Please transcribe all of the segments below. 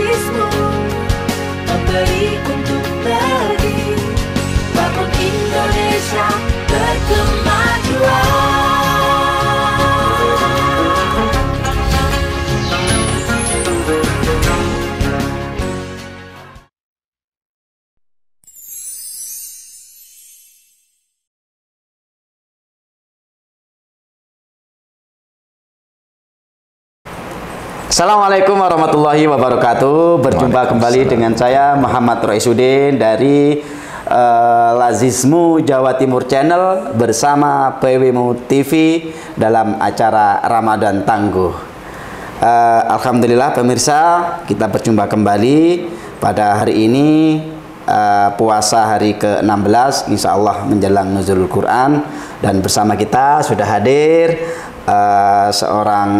Lazizmu memberi untuk bagi, bangun Indonesia berkemajuan. Assalamualaikum warahmatullahi wabarakatuh. Berjumpa kembali dengan saya Muhammad Roisudin dari Lazizmu Jawa Timur Channel bersama PWMU TV dalam acara Ramadan Tangguh. Alhamdulillah pemirsa, kita berjumpa kembali pada hari ini, puasa hari ke-16, insya Allah menjelang nuzulul Quran, dan bersama kita sudah hadir seorang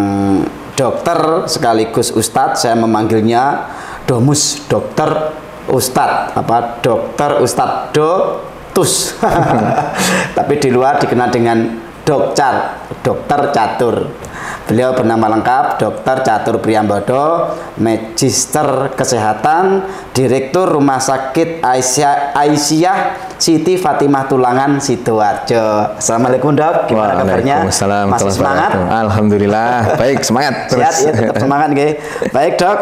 dokter sekaligus ustadz. Saya memanggilnya Domus, dokter ustadz, dokter ustadz Dotus. Tapi di luar dikenal dengan dokter catur. Beliau bernama lengkap Dr. Catur Priambodo, Magister Kesehatan, Direktur Rumah Sakit Aisyah Siti Fatimah Tulangan Sidoarjo. Assalamualaikum dok, gimana kabarnya? Masih semangat? Alhamdulillah, baik, semangat. Sehat ya, tetap semangat nggih. Baik dok,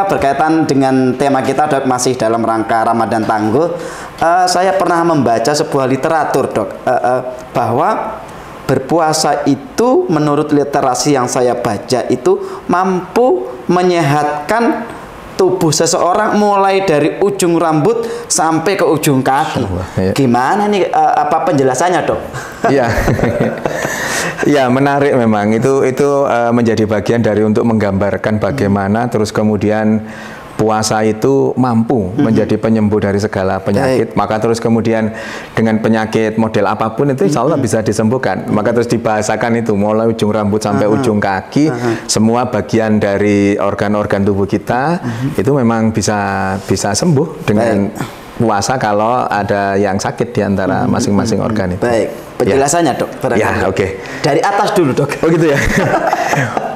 berkaitan dengan tema kita dok, masih dalam rangka Ramadan Tangguh. Saya pernah membaca sebuah literatur dok, bahwa berpuasa itu menurut literasi yang saya baca itu mampu menyehatkan tubuh seseorang mulai dari ujung rambut sampai ke ujung kaki. Gimana nih penjelasannya dok? Iya, ya menarik memang itu menjadi bagian dari untuk menggambarkan bagaimana terus kemudian puasa itu mampu menjadi penyembuh dari segala penyakit. Maka terus kemudian dengan penyakit model apapun itu insya Allah bisa disembuhkan. Maka terus dibahasakan itu mulai ujung rambut sampai ujung kaki, semua bagian dari organ-organ tubuh kita itu memang bisa sembuh dengan puasa kalau ada yang sakit di antara masing-masing organ itu. Baik, penjelasannya dok. Ya, oke. Dari atas dulu dok. Oh gitu ya.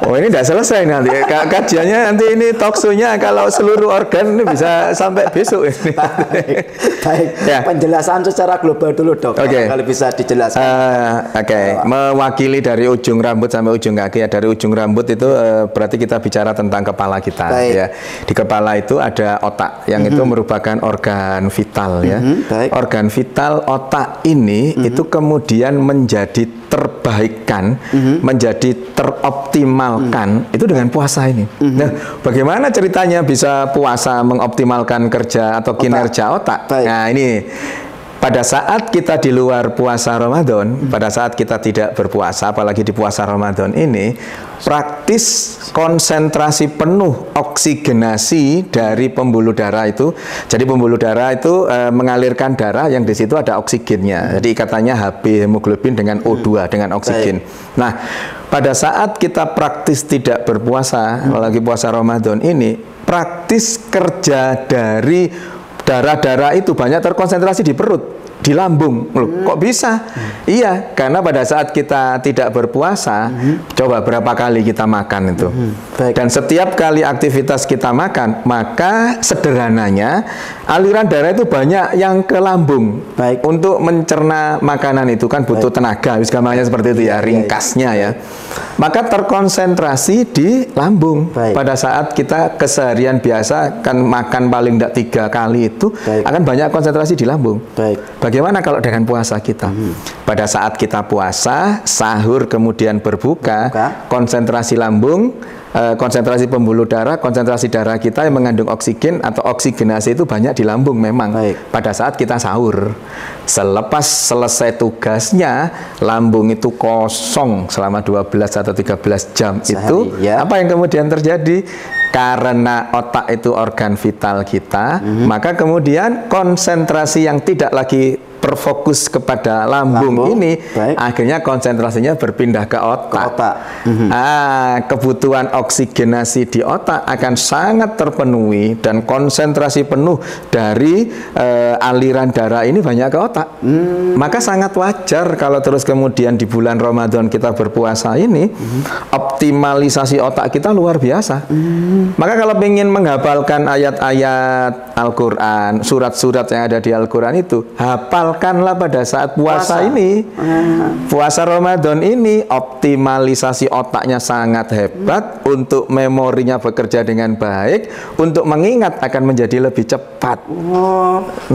Oh ini tidak selesai nanti kajiannya, nanti ini talk show-nya kalau seluruh organ ini bisa sampai besok ini. Baik, ya. Penjelasan secara global dulu dok. Kalau bisa dijelaskan. Mewakili dari ujung rambut sampai ujung kaki ya. Dari ujung rambut itu berarti kita bicara tentang kepala kita. Ya. Di kepala itu ada otak yang itu merupakan organ vital ya. Organ vital otak ini itu kemudian menjadi terbaikan, menjadi teroptimalkan itu dengan puasa ini. Nah, bagaimana ceritanya bisa puasa mengoptimalkan kerja atau kinerja otak? Nah, ini pada saat kita di luar puasa Ramadan, pada saat kita tidak berpuasa, apalagi di puasa Ramadan ini, praktis konsentrasi penuh oksigenasi dari pembuluh darah itu. Jadi pembuluh darah itu mengalirkan darah yang di situ ada oksigennya. Jadi ikatannya Hb hemoglobin dengan O2 dengan oksigen. Nah, pada saat kita praktis tidak berpuasa, apalagi puasa Ramadan ini, praktis kerja dari darah-darah itu banyak terkonsentrasi di perut, di lambung. Loh, kok bisa? Iya, karena pada saat kita tidak berpuasa, coba berapa kali kita makan itu. Dan setiap kali aktivitas kita makan, maka sederhananya aliran darah itu banyak yang ke lambung. Untuk mencerna makanan itu kan butuh tenaga, gampangnya seperti itu ya, ringkasnya ya. Maka terkonsentrasi di lambung. Pada saat kita keseharian biasa kan makan paling tidak 3 kali itu akan banyak konsentrasi di lambung. Bagaimana kalau dengan puasa kita? Pada saat kita puasa, sahur kemudian berbuka, konsentrasi lambung, konsentrasi pembuluh darah, konsentrasi darah kita yang mengandung oksigen atau oksigenasi itu banyak di lambung memang. Pada saat kita sahur, selepas selesai tugasnya, lambung itu kosong selama 12 atau 13 jam itu, apa yang kemudian terjadi? Karena otak itu organ vital kita, maka kemudian konsentrasi yang tidak lagi terfokus kepada lambung ini, akhirnya konsentrasinya berpindah ke otak. Kebutuhan oksigenasi di otak akan sangat terpenuhi dan konsentrasi penuh dari aliran darah ini banyak ke otak. Maka sangat wajar kalau terus kemudian di bulan Ramadan kita berpuasa ini, optimalisasi otak kita luar biasa. Maka kalau ingin menghafalkan ayat-ayat Al-Quran, surat-surat yang ada di Al-Quran itu, hafalkanlah pada saat puasa ini. Puasa Ramadan ini, optimalisasi otaknya sangat hebat, untuk memorinya bekerja dengan baik, untuk mengingat akan menjadi lebih cepat.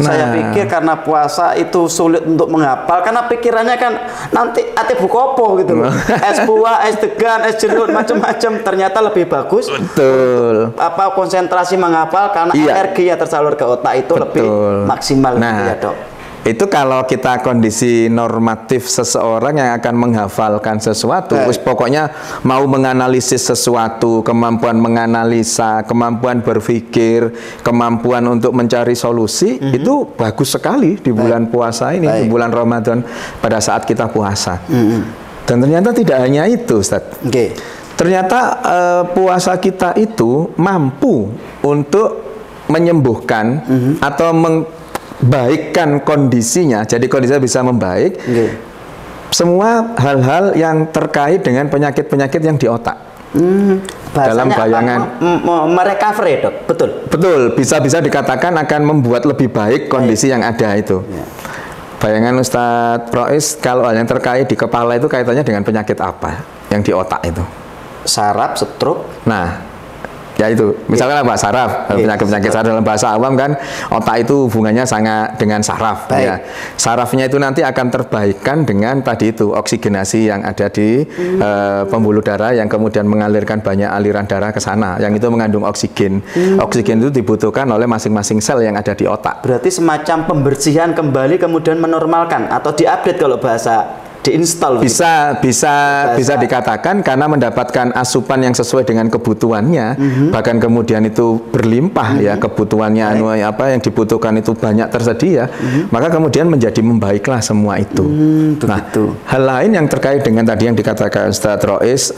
Saya pikir karena puasa itu sulit untuk menghafal, karena pikirannya kan nanti ate bukopo gitu loh. Es buah, es degan, es jeruk, macam-macam. Ternyata lebih bagus. Betul. Konsentrasi menghafal karena energi yang tersalur ke otak itu lebih maksimal. Ya, Dok. Itu kalau kita kondisi normatif seseorang yang akan menghafalkan sesuatu, pokoknya mau menganalisis sesuatu, kemampuan menganalisa, kemampuan berpikir, kemampuan untuk mencari solusi, itu bagus sekali di bulan puasa ini, di bulan Ramadan pada saat kita puasa. Dan ternyata tidak hanya itu, Ustaz. Ternyata puasa kita itu mampu untuk menyembuhkan atau baikkan kondisinya, jadi kondisinya bisa membaik. Semua hal-hal yang terkait dengan penyakit-penyakit yang di otak. Dalam bayangan merecovery, Dok. Betul, bisa dikatakan akan membuat lebih baik kondisi yang ada itu. Bayangan Ustadz Rois, kalau yang terkait di kepala itu kaitannya dengan penyakit apa yang di otak itu? Saraf, stroke. Nah, ya itu, misalkan apa? Saraf, penyakit-penyakit saraf dalam bahasa awam kan, otak itu hubungannya sangat dengan saraf. Ya. Sarafnya itu nanti akan terbaikan dengan tadi itu, oksigenasi yang ada di pembuluh darah yang kemudian mengalirkan banyak aliran darah ke sana, yang itu mengandung oksigen. Oksigen itu dibutuhkan oleh masing-masing sel yang ada di otak. Berarti semacam pembersihan kembali kemudian menormalkan atau diupdate kalau bahasa diinstal. Bisa dikatakan karena mendapatkan asupan yang sesuai dengan kebutuhannya, bahkan kemudian itu berlimpah ya kebutuhannya, apa yang dibutuhkan itu banyak tersedia, maka kemudian menjadi membaiklah semua itu. Hal lain yang terkait dengan tadi yang dikatakan Ustadz Rois,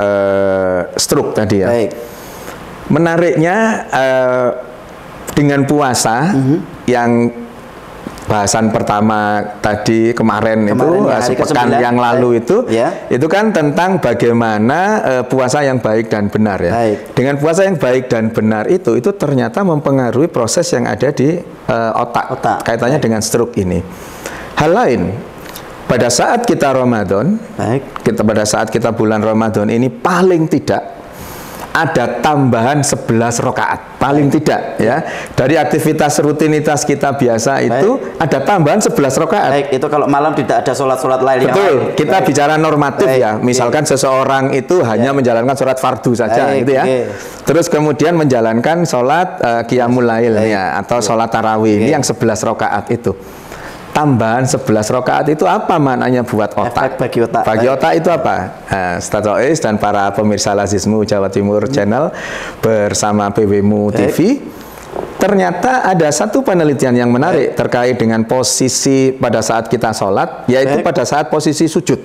stroke tadi ya. Menariknya dengan puasa yang bahasan pertama tadi kemarin itu sepekan yang lalu itu kan tentang bagaimana puasa yang baik dan benar ya. Dengan puasa yang baik dan benar itu ternyata mempengaruhi proses yang ada di otak. Kaitannya dengan stroke ini. Hal lain, pada saat kita Ramadan, pada saat kita bulan Ramadan ini paling tidak ada tambahan 11 rakaat, paling tidak ya. Dari aktivitas rutinitas kita biasa itu ada tambahan 11 rakaat. Itu kalau malam tidak ada sholat-sholat lain. Betul, kita bicara normatif ya. Misalkan seseorang itu hanya menjalankan sholat fardu saja gitu ya. Terus kemudian menjalankan sholat qiyamul lail ya, atau sholat tarawih, ini yang 11 rakaat itu. Tambahan 11 rakaat itu apa maknanya buat otak? Bagi otak. Bagi otak itu apa? Ustadz Rois dan para pemirsa Lazismu Jawa Timur Channel bersama PWMU TV, ternyata ada satu penelitian yang menarik terkait dengan posisi pada saat kita sholat, yaitu pada saat posisi sujud.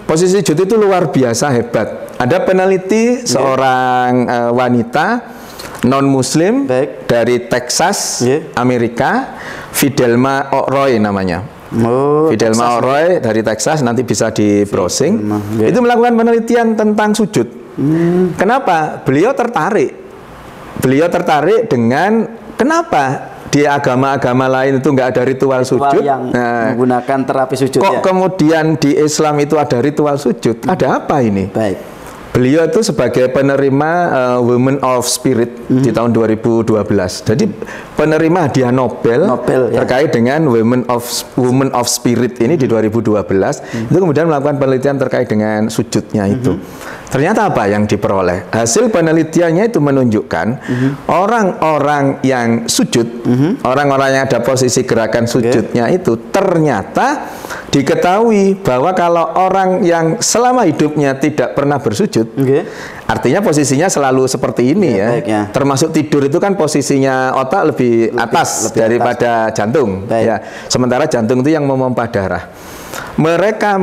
Posisi sujud itu luar biasa hebat. Ada peneliti seorang wanita non-muslim dari Texas, Amerika, Fidelma O'Roy namanya. Fidelma O'Roy dari Texas, nanti bisa di browsing. Itu melakukan penelitian tentang sujud. Kenapa? Beliau tertarik dengan kenapa di agama-agama lain itu nggak ada ritual sujud, yang menggunakan terapi sujud. Kok kemudian di Islam itu ada ritual sujud? Ada apa ini? Beliau itu sebagai penerima Women of Spirit di tahun 2012. Jadi penerima hadiah Nobel terkait dengan Women of Spirit ini di 2012. Itu kemudian melakukan penelitian terkait dengan sujudnya itu. Ternyata apa yang diperoleh? Hasil penelitiannya itu menunjukkan orang-orang yang sujud, orang-orang yang ada posisi gerakan sujudnya itu ternyata diketahui bahwa kalau orang yang selama hidupnya tidak pernah bersujud, Artinya posisinya selalu seperti ini ya. Baik, ya. Termasuk tidur itu kan posisinya otak lebih atas daripada jantung. Ya. Sementara jantung itu yang memompa darah. Mereka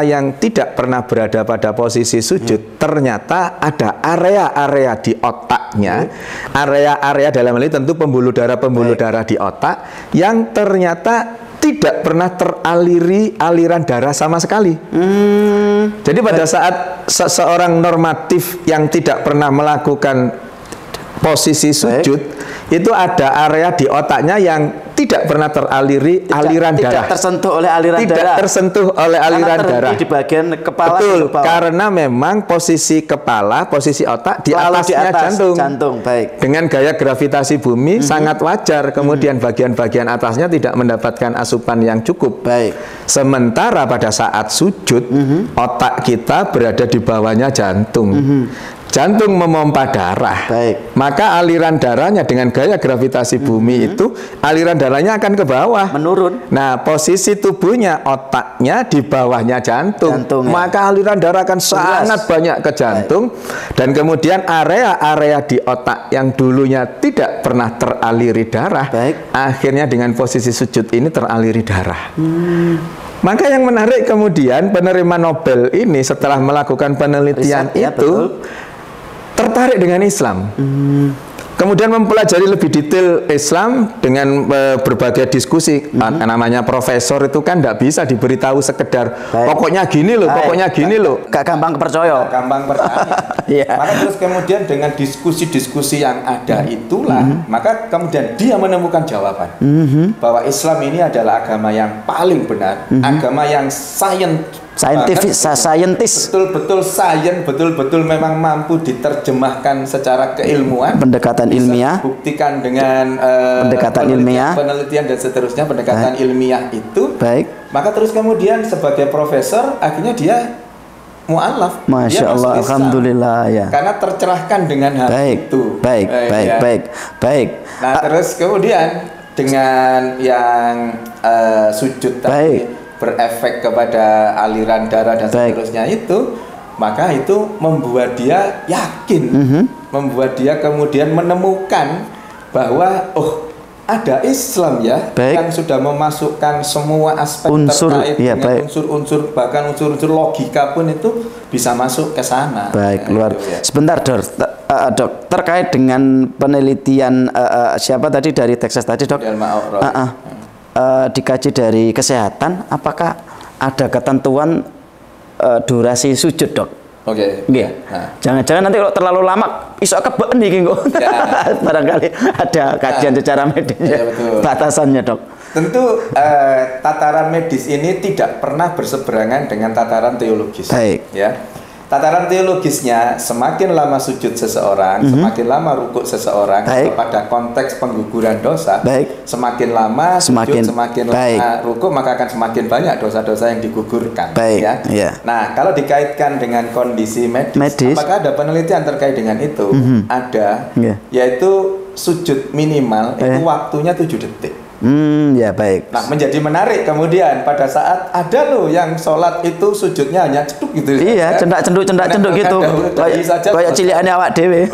yang tidak pernah berada pada posisi sujud, ternyata ada area-area di otaknya, area-area dalam hal ini tentu pembuluh darah di otak yang ternyata tidak pernah teraliri aliran darah sama sekali. Jadi pada saat seseorang normatif yang tidak pernah melakukan posisi sujud, itu ada area di otaknya yang tidak pernah teraliri aliran darah. Tidak tersentuh oleh aliran darah. Tidak tersentuh oleh aliran darah. Di bagian kepala. Betul, karena memang posisi kepala, posisi otak di atasnya jantung. Baik. Dengan gaya gravitasi bumi sangat wajar. Kemudian bagian-bagian atasnya tidak mendapatkan asupan yang cukup. Baik. Sementara pada saat sujud, otak kita berada di bawahnya jantung. Jantung memompa darah. Baik. Maka aliran darahnya dengan gaya gravitasi bumi itu aliran darahnya akan ke bawah. Menurun. Nah, posisi tubuhnya otaknya di bawahnya jantung. Maka aliran darah akan sangat banyak ke jantung. Dan kemudian area-area di otak yang dulunya tidak pernah teraliri darah, akhirnya dengan posisi sujud ini teraliri darah. Maka yang menarik kemudian penerima Nobel ini setelah melakukan penelitian itu tertarik dengan Islam. Kemudian mempelajari lebih detail Islam dengan berbagai diskusi. Namanya profesor itu kan tidak bisa diberitahu sekedar pokoknya gini loh, pokoknya gini loh. Gak gampang percaya. Gampang percaya. Maka terus kemudian dengan diskusi-diskusi yang ada itulah, maka kemudian dia menemukan jawaban bahwa Islam ini adalah agama yang paling benar, agama yang saintis, betul-betul sains, betul-betul memang mampu diterjemahkan secara keilmuan, pendekatan ilmiah, buktikan dengan pendekatan ilmiah, penelitian dan seterusnya, pendekatan ilmiah itu. Maka terus kemudian sebagai profesor akhirnya dia mu'alaf. Masya Allah, alhamdulillah ya. Karena tercerahkan dengan hal itu. Baik. Nah terus kemudian dengan yang sujud tadi berefek kepada aliran darah dan seterusnya itu, maka itu membuat dia yakin, membuat dia kemudian menemukan bahwa ada Islam ya yang sudah memasukkan semua aspek terkait dengan unsur-unsur, bahkan unsur-unsur logika pun itu bisa masuk ke sana. Luar. Sebentar, Dok, terkait dengan penelitian siapa tadi dari Texas tadi, Dok? Dikaji dari kesehatan, apakah ada ketentuan durasi sujud, Dok? Jangan-jangan nanti kalau terlalu lama isok kebeken nih kok. Barangkali ada kajian secara medisnya, batasannya, Dok. Tentu tataran medis ini tidak pernah berseberangan dengan tataran teologis. Ya. Tataran teologisnya, semakin lama sujud seseorang, semakin lama rukuk seseorang pada konteks pengguguran dosa, semakin lama sujud, semakin lama rukuk, maka akan semakin banyak dosa-dosa yang digugurkan. Nah, kalau dikaitkan dengan kondisi medis, apakah ada penelitian terkait dengan itu? Ada, yaitu sujud minimal itu waktunya 7 detik. Nah, menjadi menarik kemudian pada saat ada loh yang sholat itu sujudnya hanya ceduk gitu. Cendak-cenduk gitu. Kayak ciliannya awak dewe.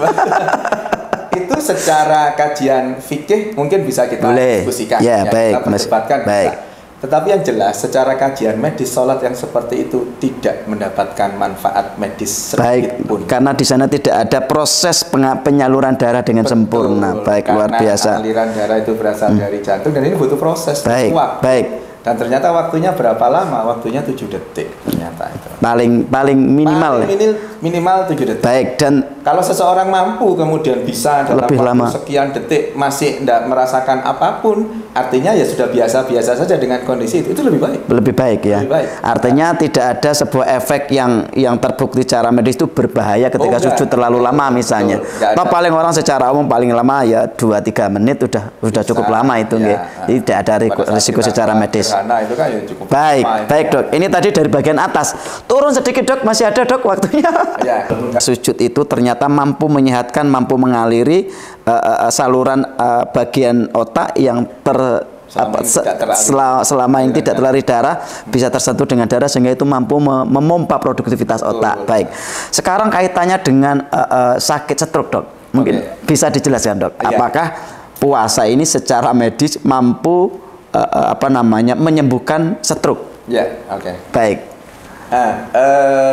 Itu secara kajian fikih mungkin bisa kita diskusikan. Kita perdebatkan. Tetapi yang jelas secara kajian medis, sholat yang seperti itu tidak mendapatkan manfaat medis sedikit pun. Karena di sana tidak ada proses penyaluran darah dengan sempurna. Luar biasa. Aliran darah itu berasal dari jantung dan ini butuh proses. Dan ternyata waktunya berapa lama? Waktunya 7 detik ternyata itu. Paling minimal. Minimal 7 detik. Dan kalau seseorang mampu kemudian bisa dalam waktu sekian detik masih tidak merasakan apapun, artinya ya sudah biasa-biasa saja dengan kondisi itu lebih baik. Lebih baik ya. Artinya tidak ada sebuah efek yang terbukti secara medis itu berbahaya ketika sujud terlalu lama misalnya. Paling orang secara umum paling lama ya 2-3 menit udah cukup lama itu tidak ada risiko secara medis. Itu kan ya cukup baik Dok. Ini tadi dari bagian atas. Turun sedikit, Dok. Masih ada, Dok, waktunya. Sujud itu ternyata mampu menyehatkan, mampu mengaliri saluran bagian otak yang selama ini tidak terlari darah bisa tersentuh dengan darah sehingga itu mampu memompa produktivitas otak. Baik. Sekarang kaitannya dengan sakit stroke, Dok. Mungkin bisa dijelaskan, Dok. Apakah puasa ini secara medis mampu menyembuhkan stroke? Ya, Baik.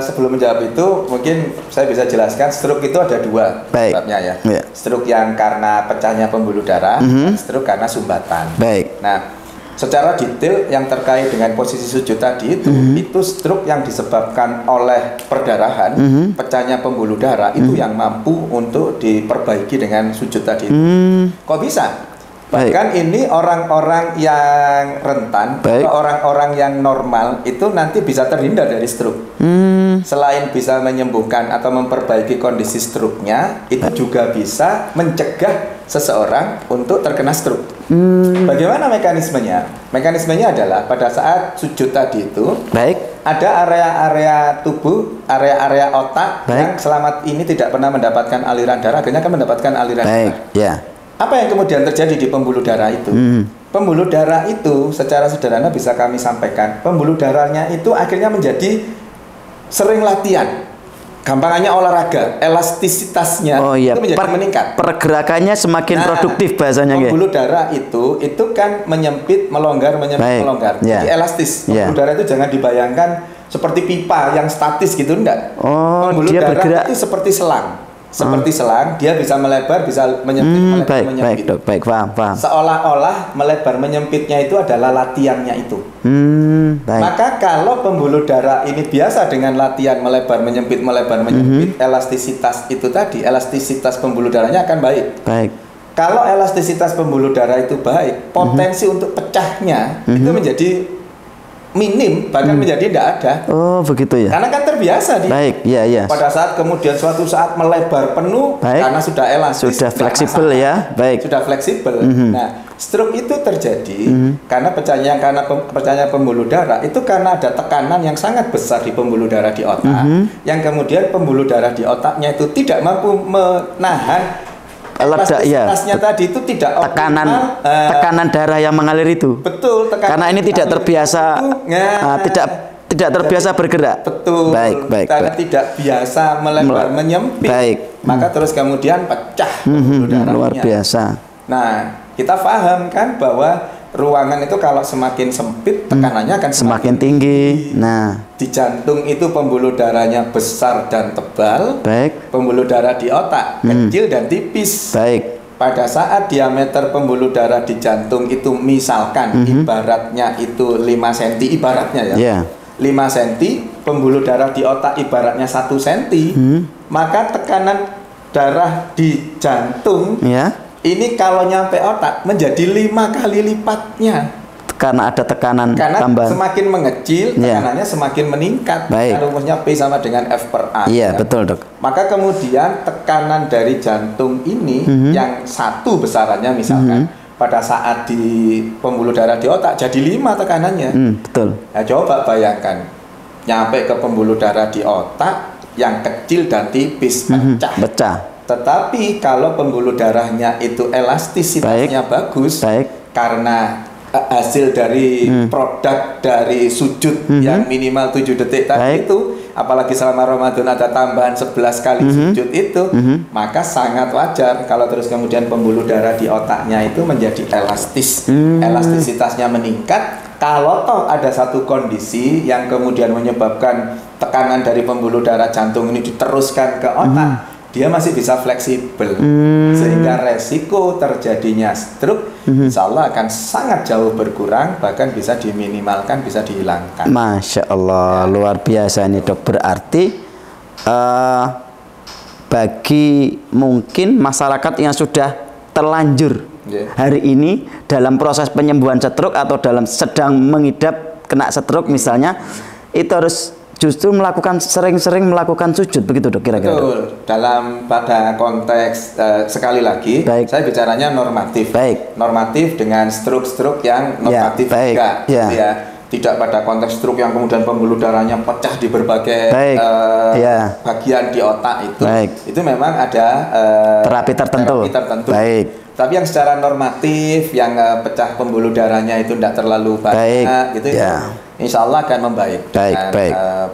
Sebelum menjawab itu mungkin saya bisa jelaskan stroke itu ada dua sebabnya ya. Stroke yang karena pecahnya pembuluh darah, dan stroke karena sumbatan. Baik. Nah, secara detail yang terkait dengan posisi sujud tadi itu stroke yang disebabkan oleh perdarahan, pecahnya pembuluh darah itu yang mampu untuk diperbaiki dengan sujud tadi itu. Kok bisa? Bahkan ini orang-orang yang rentan atau orang-orang yang normal itu nanti bisa terhindar dari stroke. Selain bisa menyembuhkan atau memperbaiki kondisi stroke-nya, itu juga bisa mencegah seseorang untuk terkena stroke. Bagaimana mekanismenya? Mekanismenya adalah pada saat sujud tadi itu, ada area-area tubuh, area-area otak yang selama ini tidak pernah mendapatkan aliran darah, akhirnya akan mendapatkan aliran darah. Apa yang kemudian terjadi di pembuluh darah itu? Pembuluh darah itu secara sederhana bisa kami sampaikan, pembuluh darahnya itu akhirnya menjadi sering latihan. Gampangannya olahraga, elastisitasnya itu menjadi meningkat. Pergerakannya semakin produktif bahasanya. Pembuluh darah itu kan menyempit, melonggar, menyempit, melonggar. Jadi elastis. Pembuluh darah itu jangan dibayangkan seperti pipa yang statis gitu, enggak. Pembuluh darah bergerak. Itu seperti selang. Seperti selang, dia bisa melebar, bisa menyempit, menyempit. Paham. Seolah-olah melebar menyempitnya itu adalah latihannya itu. Maka kalau pembuluh darah ini biasa dengan latihan melebar menyempit, elastisitas itu tadi, elastisitas pembuluh darahnya akan baik. Kalau elastisitas pembuluh darah itu baik, potensi untuk pecahnya itu menjadi minim, bahkan menjadi tidak ada. Oh, begitu ya. Karena kan terbiasa pada saat kemudian suatu saat melebar penuh karena sudah elastis, sudah fleksibel ya. Sudah fleksibel. Nah, stroke itu terjadi karena pecahnya pembuluh darah itu karena ada tekanan yang sangat besar di pembuluh darah di otak, yang kemudian pembuluh darah di otaknya itu tidak mampu menahan elastisitasnya tadi itu tidak optimal, tekanan darah yang mengalir itu. Betul, karena ini tidak terbiasa tidak terbiasa bergerak. Betul. Karena tidak biasa melebar menyempit. Maka terus kemudian pecah pembuluh darahnya. Luar biasa. Nah, kita paham kan bahwa ruangan itu kalau semakin sempit tekanannya akan semakin tinggi. Nah, di jantung itu pembuluh darahnya besar dan tebal. Pembuluh darah di otak kecil dan tipis. Pada saat diameter pembuluh darah di jantung itu misalkan ibaratnya itu 5 cm ibaratnya ya. 5 cm, pembuluh darah di otak ibaratnya 1 cm. Maka tekanan darah di jantung ini kalau nyampe otak menjadi 5 kali lipatnya. Karena ada tekanan tambahan. Semakin mengecil, tekanannya semakin meningkat. Rumusnya P sama dengan F per A. Betul, Dok. Maka kemudian tekanan dari jantung ini yang satu besarannya misalkan pada saat di pembuluh darah di otak jadi 5 tekanannya. Betul. Nah, coba bayangkan nyampe ke pembuluh darah di otak yang kecil dan tipis pecah. Tetapi kalau pembuluh darahnya itu elastisitasnya bagus, karena hasil dari produk dari sujud yang minimal 7 detik tadi itu, apalagi selama Ramadan ada tambahan 11 kali sujud itu, maka sangat wajar kalau terus kemudian pembuluh darah di otaknya itu menjadi elastis, elastisitasnya meningkat. Kalau toh ada satu kondisi yang kemudian menyebabkan tekanan dari pembuluh darah jantung ini diteruskan ke otak, dia masih bisa fleksibel, sehingga resiko terjadinya stroke insya Allah akan sangat jauh berkurang, bahkan bisa diminimalkan, bisa dihilangkan. Masya Allah, luar biasa ini, Dok. Berarti bagi mungkin masyarakat yang sudah terlanjur hari ini dalam proses penyembuhan stroke atau dalam sedang mengidap kena stroke misalnya, itu harus justru sering-sering melakukan sujud, begitu, Dok, kira-kira? Betul. Pada konteks sekali lagi, saya bicaranya normatif. Normatif dengan stroke yang normatif juga. Tidak pada konteks stroke yang kemudian pembuluh darahnya pecah di berbagai bagian di otak itu. Itu memang ada terapi tertentu. Tapi yang secara normatif, yang pecah pembuluh darahnya itu tidak terlalu banyak, gitu ya. Insya Allah akan membaik.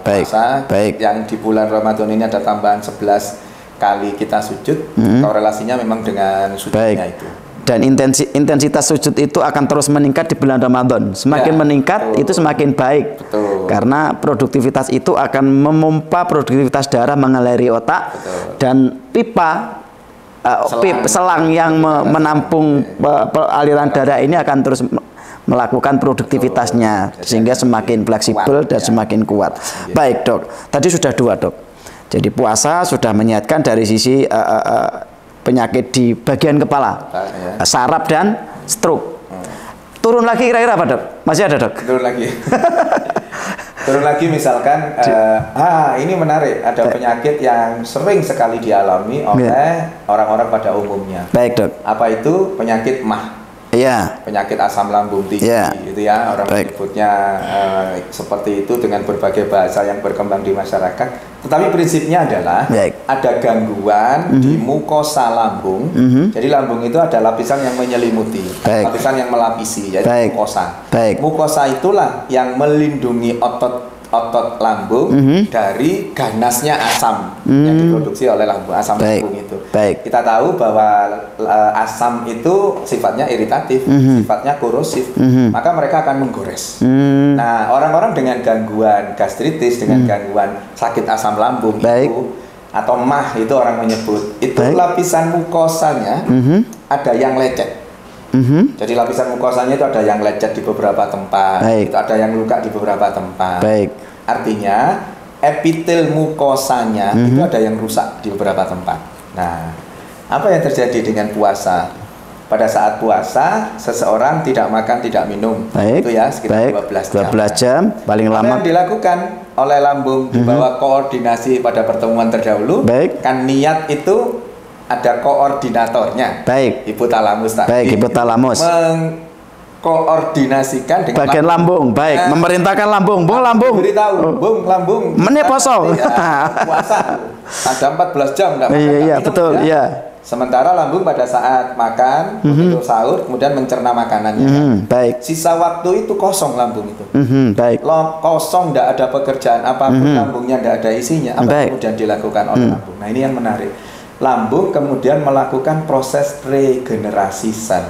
Puasa yang di bulan Ramadan ini ada tambahan 11 kali kita sujud, korelasinya memang dengan sujudnya itu. Dan intensitas sujud itu akan terus meningkat di bulan Ramadan. Semakin meningkat itu semakin baik. Karena produktivitas itu akan memompa produktivitas darah mengaliri otak dan pipa selang yang menampung aliran darah ini akan terus melakukan produktivitasnya sehingga semakin fleksibel dan semakin kuat. Baik dok, tadi sudah 2 dok. Jadi puasa sudah menyehatkan dari sisi penyakit di bagian kepala, saraf dan stroke. Turun lagi kira-kira apa dok? Masih ada dok? Turun lagi. Turun lagi misalkan, ini menarik, ada penyakit yang sering sekali dialami oleh orang-orang pada umumnya. Baik dok. Apa itu? Penyakit MAH. Iya. Penyakit asam lambung tinggi, gitu ya. Orang menyebutnya seperti itu dengan berbagai bahasa yang berkembang di masyarakat. Tetapi prinsipnya adalah ada gangguan di mukosa lambung. Jadi lambung itu ada lapisan yang menyelimuti, lapisan yang melapisi, yaitu mukosa. Mukosa itulah yang melindungi otot lambung dari ganasnya asam yang diproduksi oleh lambung, asam lambung itu. Kita tahu bahwa asam itu sifatnya iritatif, sifatnya korosif, maka mereka akan menggores. Nah, orang-orang dengan gangguan gastritis, dengan gangguan sakit asam lambung itu atau MAH itu orang menyebut, itu lapisan mukosanya ada yang lecet. Jadi lapisan mukosanya itu ada yang lecet di beberapa tempat, itu ada yang luka di beberapa tempat. Artinya epitel mukosanya itu ada yang rusak di beberapa tempat. Nah, apa yang terjadi dengan puasa? Pada saat puasa, seseorang tidak makan, tidak minum, itu ya sekitar 12 jam. Paling lama. Apa yang dilakukan oleh lambung di bawah koordinasi pada pertemuan terdahulu, kan niat itu ada koordinatornya. Hipotalamus tadi. Hipotalamus. Mengkoordinasikan dengan bagian lambung. Memerintahkan lambung. Bung lambung. Beritahu, Bung lambung. Menit poso. Puasa. Ada 14 jam enggak makan. Iya, betul. Iya. Sementara lambung pada saat makan, begitu sahur, kemudian mencerna makanannya. Sisa waktu itu kosong lambung itu. Kosong, tidak ada pekerjaan apapun, lambungnya tidak ada isinya. Apa kemudian dilakukan oleh lambung? Nah, ini yang menarik. Lambung kemudian melakukan proses regenerasi sel.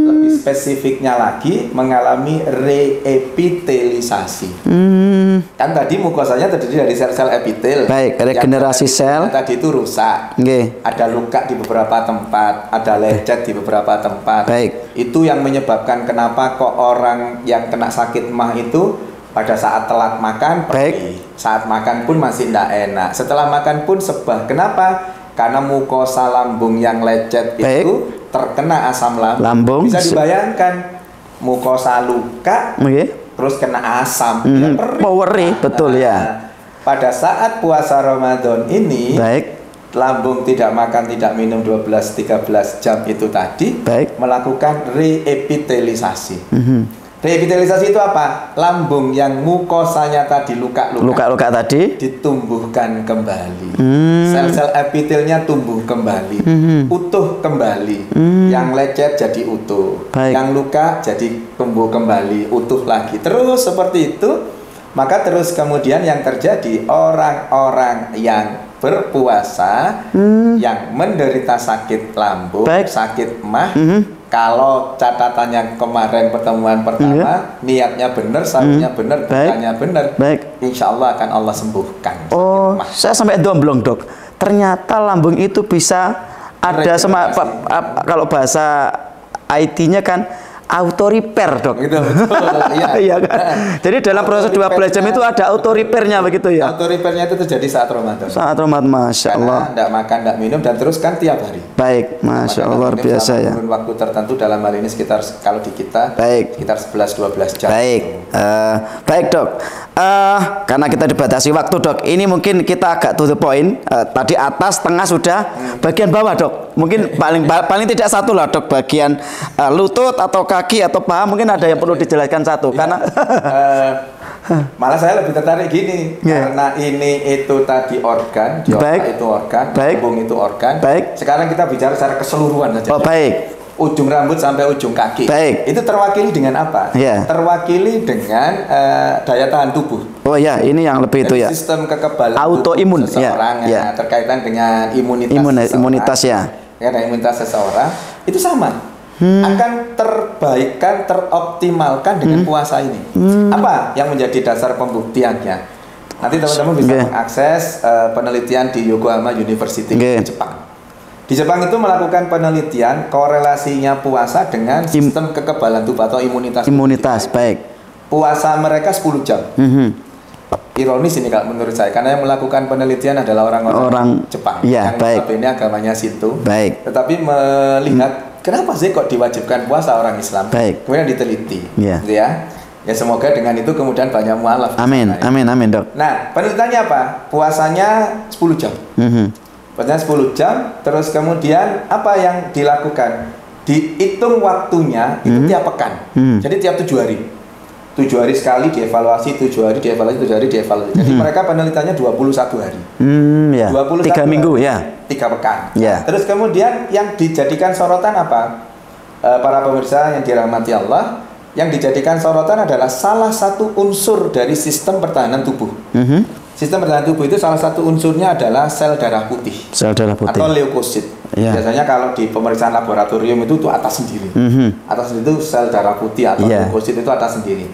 Lebih spesifiknya lagi, mengalami reepitelisasi. Kan tadi mukosanya terdiri dari sel-sel epitel. Regenerasi sel. Tadi itu rusak. Ada luka di beberapa tempat, ada lecet di beberapa tempat. Itu yang menyebabkan kenapa kok orang yang kena sakit MAH itu pada saat telat makan pergi. Saat makan pun masih tidak enak. Setelah makan pun sebah. Kenapa? Karena mukosa lambung yang lecet itu terkena asam lambung. Bisa dibayangkan mukosa luka terus kena asam. Perih, betul ya. Pada saat puasa Ramadan ini, lambung tidak makan, tidak minum 12-13 jam itu tadi, melakukan reepitelisasi. Reepitelisasi itu apa? Lambung yang mukosanya tadi luka-luka tadi ditumbuhkan kembali. Sel-sel epitelnya tumbuh kembali, utuh kembali. Yang lecet jadi utuh, yang luka jadi tumbuh kembali, utuh lagi. Terus seperti itu, maka terus kemudian yang terjadi orang-orang yang berpuasa yang menderita sakit lambung, sakit MAH, kalau catatannya kemarin pertemuan pertama niatnya benar, sahurnya benar, bukannya benar, insya Allah akan Allah sembuhkan. Saya sampai domblong dok. Ternyata lambung itu bisa ada kalau bahasa IT-nya kan auto repair dok. Gitu, betul. Iya kan. Jadi dalam proses 12 jam itu ada auto repairnya begitu ya. Auto repairnya itu terjadi saat Ramadan. Saat Ramadan, masya Allah. Tidak makan, tidak minum dan terus kan tiap hari. Masya Allah, luar biasa ya. Waktu tertentu dalam hal ini sekitar kalau di kita sekitar 11-12 jam. Baik dok. Karena kita dibatasi waktu dok, ini mungkin kita agak to the point. Tadi atas, tengah sudah, bagian bawah dok. Mungkin paling tidak satu lah dok, bagian lutut atau kaki atau paha mungkin ada yang perlu dijelaskan satu. Karena Malah saya lebih tertarik gini, karena ini itu tadi organ, di otak itu organ, lambung itu organ. Sekarang kita bicara secara keseluruhan saja. Oh, baik. Ujung rambut sampai ujung kaki. Baik. Itu terwakili dengan apa? Terwakili dengan daya tahan tubuh. Oh ya, ini yang lebih itu ya. Sistem kekebalan autoimun seseorang terkaitan dengan imunitas ya. Karena imunitas seseorang itu sama. Akan teroptimalkan dengan puasa ini. Apa yang menjadi dasar pembuktiannya? Nanti teman-teman bisa mengakses penelitian di Yokohama University di Jepang. Di Jepang itu melakukan penelitian korelasinya puasa dengan sistem kekebalan tubuh atau imunitas. Baik. Puasa mereka 10 jam. Ironis ini kalau menurut saya, karena yang melakukan penelitian adalah orang-orang Jepang yang notabene agamanya Shinto. Tetapi melihat kenapa sih kok diwajibkan puasa orang Islam? Kemudian diteliti. Gitu ya. Ya semoga dengan itu kemudian banyak mualaf. Amin, Dok. Nah, penelitiannya apa? Puasanya 10 jam. Puasanya 10 jam, terus kemudian apa yang dilakukan? Dihitung waktunya itu tiap pekan. Jadi tiap 7 hari. 7 hari sekali dievaluasi, 7 hari dievaluasi, 7 hari dievaluasi. Jadi mereka penelitiannya 21 hari. 3 minggu ya. 3 pekan. Terus kemudian yang dijadikan sorotan apa? Para pemirsa yang dirahmati Allah, yang dijadikan sorotan adalah salah satu unsur dari sistem pertahanan tubuh. Sistem pertahanan tubuh itu salah satu unsurnya adalah sel darah putih. Atau leukosit. Biasanya kalau di pemeriksaan laboratorium itu atas sendiri. Atas itu sel darah putih atau leukosit itu atas sendiri.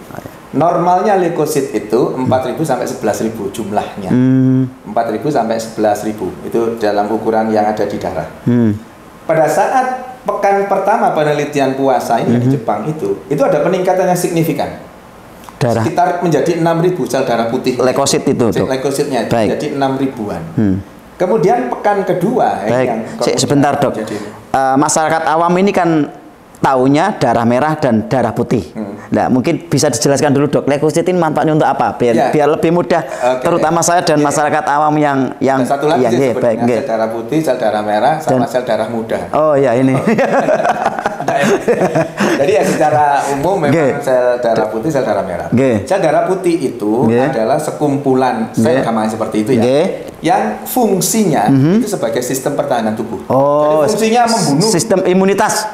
Normalnya leukosit itu 4.000 sampai 11.000 jumlahnya. 4.000 sampai 11.000 itu dalam ukuran yang ada di darah. Pada saat pekan pertama penelitian puasa ini di Jepang itu ada peningkatan yang signifikan. Sekitar menjadi 6.000 sel darah putih. Leukosit itu. Leukositnya jadi 6.000-an. Kemudian pekan kedua yang sebentar, Dok. Masyarakat awam ini kan taunya darah merah dan darah putih. Nah, mungkin bisa dijelaskan dulu, Dok, leukosit ini manfaatnya untuk apa? Biar lebih mudah, terutama saya dan masyarakat awam yang satu lagi sel darah putih, sel darah merah, sama sel darah muda. Oh ya, ini. Jadi ya secara umum memang sel darah putih, sel darah merah. Sel darah putih itu adalah sekumpulan sel gamma seperti itu ya. Yang fungsinya itu sebagai sistem pertahanan tubuh. Jadi fungsinya membunuh. Sistem imunitas.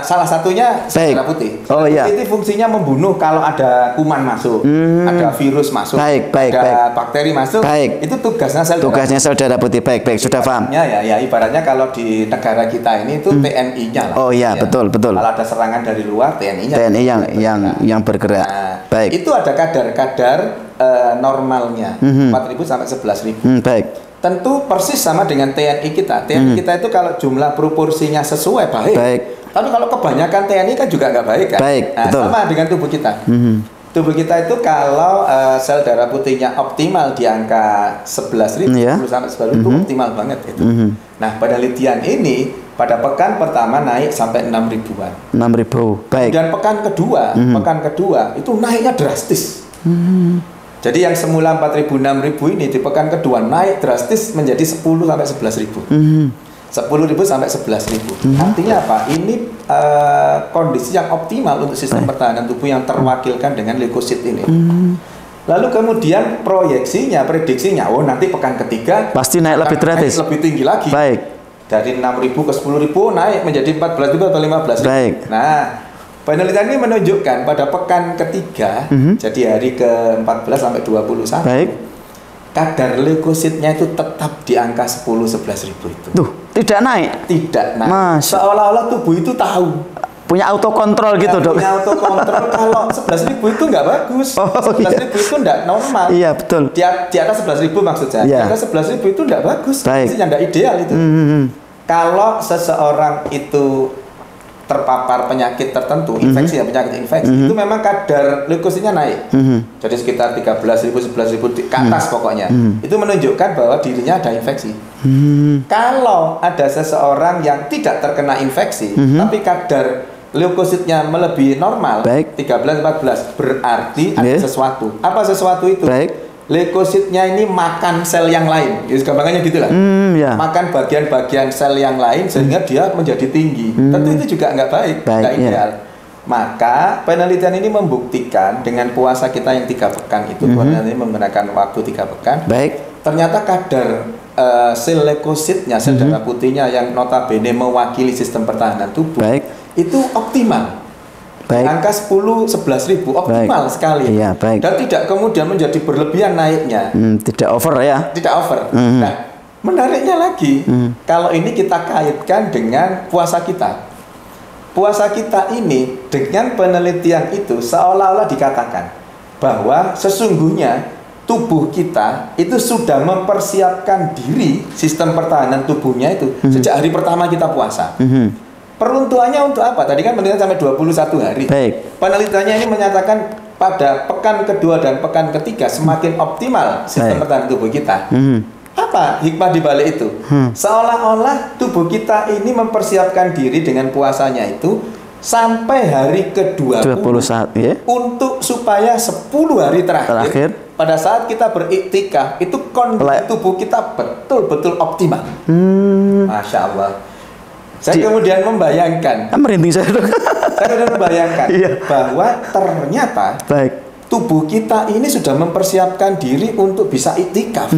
Salah satunya sel darah putih. Itu fungsinya membunuh kalau ada kuman masuk, ada virus masuk, ada bakteri masuk. Itu tugasnya sel darah putih. Tugasnya sel darah putih. Baik, sudah paham. Ya, ibaratnya kalau di negara kita ini itu TNI-nya lah. Oh iya, betul. Kalau ada serangan dari luar, TNI-nya. TNI yang bergerak. Baik. Itu ada kadar normalnya 4.000 sampai 11.000. Baik. Tentu persis sama dengan TNI kita. TNI kita itu kalau jumlah proporsinya sesuai baik. Tapi kalau kebanyakan TNI kan juga nggak baik kan. Betul. Sama dengan tubuh kita. Tubuh kita itu kalau sel darah putihnya optimal di angka 11.000 sampai 11.000 itu optimal banget itu. Nah, penelitian ini pada pekan pertama naik sampai 6.000-an. 6.000. Baik. Dan pekan kedua itu naiknya drastis. Jadi yang semula 4.000 6.000 ini di pekan kedua naik drastis menjadi 10 sampai 11.000. 10.000 sampai 11.000. Artinya apa? Ini kondisi yang optimal untuk sistem pertahanan tubuh yang terwakilkan dengan leukosit ini. Lalu kemudian prediksinya, nanti pekan ketiga pasti naik lebih drastis, lebih tinggi lagi. Baik. Dari 6.000 ke 10.000 naik menjadi 14.000 atau 15.000. Baik. Nah, penelitian ini menunjukkan pada pekan ketiga, jadi hari ke-14 sampai 21. Baik. Kadar leukositnya itu tetap di angka 10-11.000 itu. Tidak naik? Tidak naik. Seolah-olah tubuh itu tahu. Punya autokontrol gitu, Dok. Punya autokontrol kalau 11.000 itu nggak bagus. 11.000 itu nggak normal. Iya, betul. Di atas 11.000 maksud saya. Di atas 11.000 itu nggak bagus. Kondisinya nggak ideal itu. Kalau seseorang itu terpapar penyakit tertentu, infeksi itu memang kadar leukositnya naik. Jadi sekitar 13.000, 11.000 ke atas pokoknya. Itu menunjukkan bahwa dirinya ada infeksi. Kalau ada seseorang yang tidak terkena infeksi, tapi kadar leukositnya melebihi normal, 13-14, berarti ada sesuatu. Apa sesuatu itu? Leukositnya ini makan sel yang lain, gampangannya gitulah. Makan bagian-bagian sel yang lain sehingga dia menjadi tinggi. Tentu itu juga nggak baik, nggak ideal. Maka penelitian ini membuktikan dengan puasa kita yang 3 pekan itu, penelitian ini menggunakan waktu 3 pekan. Baik. Ternyata kadar sel leukositnya, sel darah putihnya yang notabene mewakili sistem pertahanan tubuh, Baik. itu optimal. Baik. Angka 10-11 ribu optimal Baik. sekali. Iya, baik. Dan tidak kemudian menjadi berlebihan naiknya. Tidak over ya. Tidak over. Nah, menariknya lagi, kalau ini kita kaitkan dengan puasa kita. Puasa kita ini dengan penelitian itu seolah-olah dikatakan bahwa sesungguhnya tubuh kita itu sudah mempersiapkan diri, sistem pertahanan tubuhnya itu sejak hari pertama kita puasa. Peruntukannya untuk apa? Tadi kan penelitian sampai 21 hari. Baik. Penelitiannya ini menyatakan pada pekan kedua dan pekan ketiga semakin optimal sistem pertahanan tubuh kita. Apa hikmah di balik itu? Seolah-olah tubuh kita ini mempersiapkan diri dengan puasanya itu sampai hari ke-20 ya. untuk supaya 10 hari terakhir pada saat kita beriktikaf itu kondisi tubuh kita betul-betul optimal. Masya Allah. Saya kemudian membayangkan, merinding saya dong. Saya kemudian membayangkan bahwa ternyata tubuh kita ini sudah mempersiapkan diri untuk bisa iktikaf.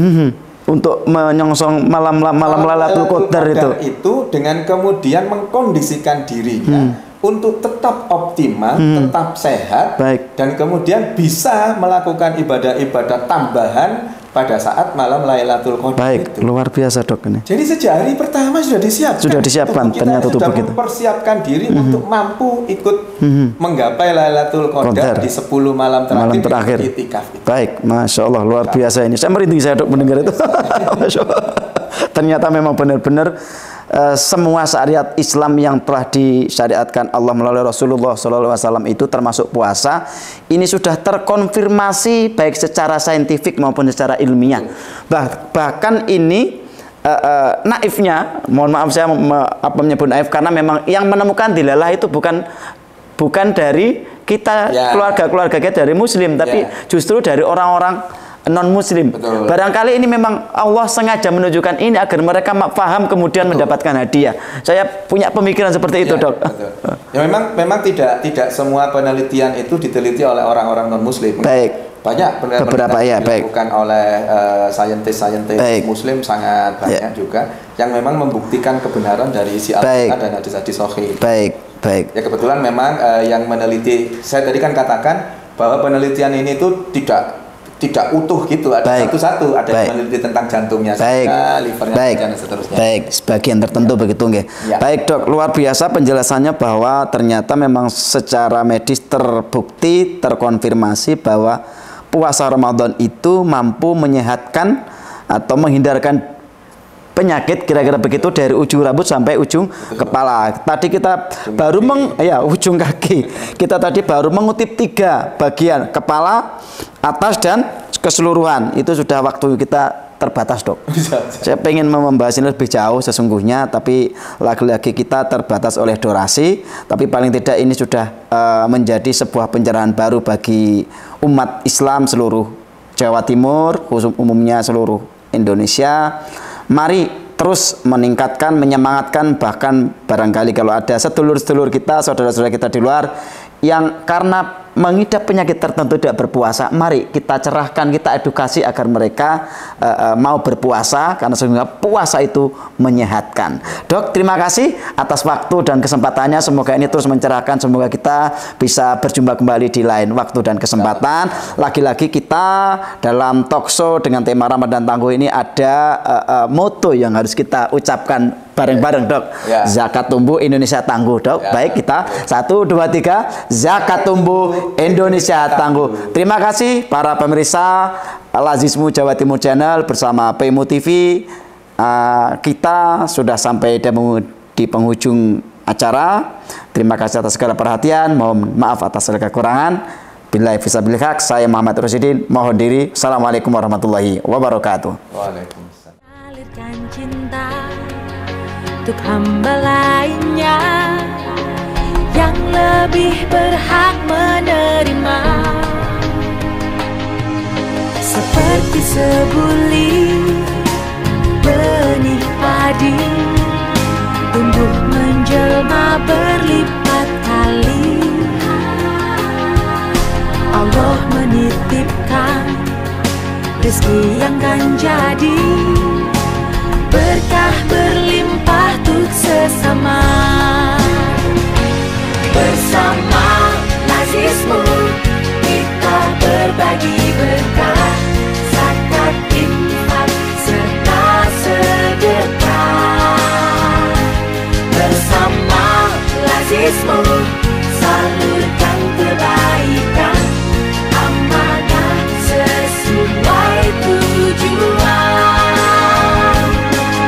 Untuk menyongsong malam Lailatul Qadar itu dengan kemudian mengkondisikan dirinya untuk tetap optimal, tetap sehat, dan kemudian bisa melakukan ibadah-ibadah tambahan pada saat malam Lailatul Qadar itu. Luar biasa dok ini. Jadi sejak hari pertama sudah disiapkan. Sudah disiapkan ternyata tubuh kita. Mempersiapkan diri untuk mampu ikut menggapai Lailatul Qadar di 10 malam terakhir. Baik, Masya Allah luar biasa ini. Saya merinding saya dok mendengar itu. Masya Allah. Ternyata memang benar-benar semua syariat Islam yang telah disyariatkan Allah melalui Rasulullah SAW itu termasuk puasa ini sudah terkonfirmasi baik secara saintifik maupun secara ilmiah. Bahkan ini naifnya, mohon maaf saya menyebut naif karena memang yang menemukan dilalah itu bukan dari kita keluarga-keluarga kita dari Muslim, tapi justru dari orang-orang non-Muslim. Barangkali ini memang Allah sengaja menunjukkan ini agar mereka paham kemudian mendapatkan hadiah. Saya punya pemikiran seperti itu, dok. Ya memang tidak semua penelitian itu diteliti oleh orang-orang non-Muslim. Banyak penelitian yang dilakukan oleh saintis Muslim sangat banyak juga yang memang membuktikan kebenaran dari isi Al-Quran dan hadis-hadis sahih. Ya kebetulan memang yang meneliti, saya tadi kan katakan bahwa penelitian ini itu tidak utuh gitu, ada satu-satu, ada yang meneliti tentang jantungnya saja, livernya dan seterusnya. Sebagian tertentu begitu nggih. Baik dok, luar biasa penjelasannya bahwa ternyata memang secara medis terbukti, terkonfirmasi bahwa puasa Ramadan itu mampu menyehatkan atau menghindarkan penyakit kira-kira begitu dari ujung rambut sampai ujung kepala. Tadi kita baru ujung kaki. Kita tadi baru mengutip 3 bagian, kepala, atas dan keseluruhan. Itu sudah waktu kita terbatas, dok. Saya pengen membahas ini lebih jauh sesungguhnya, tapi lagi-lagi kita terbatas oleh durasi. Tapi paling tidak ini sudah menjadi sebuah pencerahan baru bagi umat Islam seluruh Jawa Timur, umumnya seluruh Indonesia. Mari terus meningkatkan, menyemangatkan, bahkan barangkali kalau ada sedulur-sedulur kita, saudara-saudara kita di luar yang karena mengidap penyakit tertentu tidak berpuasa, mari kita cerahkan, kita edukasi agar mereka mau berpuasa karena sesungguhnya puasa itu menyehatkan. Dok, terima kasih atas waktu dan kesempatannya. Semoga ini terus mencerahkan, semoga kita bisa berjumpa kembali di lain waktu dan kesempatan. Lagi-lagi kita dalam talk show dengan tema Ramadan Tangguh ini ada moto yang harus kita ucapkan bareng-bareng, dok. Zakat tumbuh, Indonesia tangguh, dok. Baik, kita 1, 2, 3, zakat tumbuh, Indonesia tangguh. Terima kasih para pemirsa Lazismu Jawa Timur Channel bersama PMU TV. Kita sudah sampai di penghujung acara. Terima kasih atas segala perhatian. Mohon maaf atas segala kekurangan. Billahi fisabilil haq. Saya Muhammad Rosidin. Mohon diri. Assalamualaikum warahmatullahi wabarakatuh. Waalaikumsalam. Alirkan cinta untuk hamba lainnya yang lebih berhak menerima, seperti sebulir benih padi tumbuh menjelma berlipat kali. rezeki yang kan jadi, berkah berlimpah untuk sesama. Bersama Lazismu kita berbagi berkah, zakat, infak, serta sedekah. Bersama Lazismu salurkan kebaikan, amanah sesuai tujuan.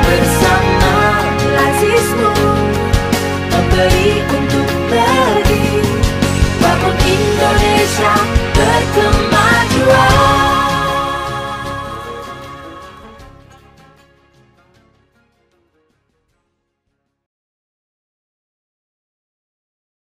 Bersama Lazismu memberi untuk bagi, bangun Indonesia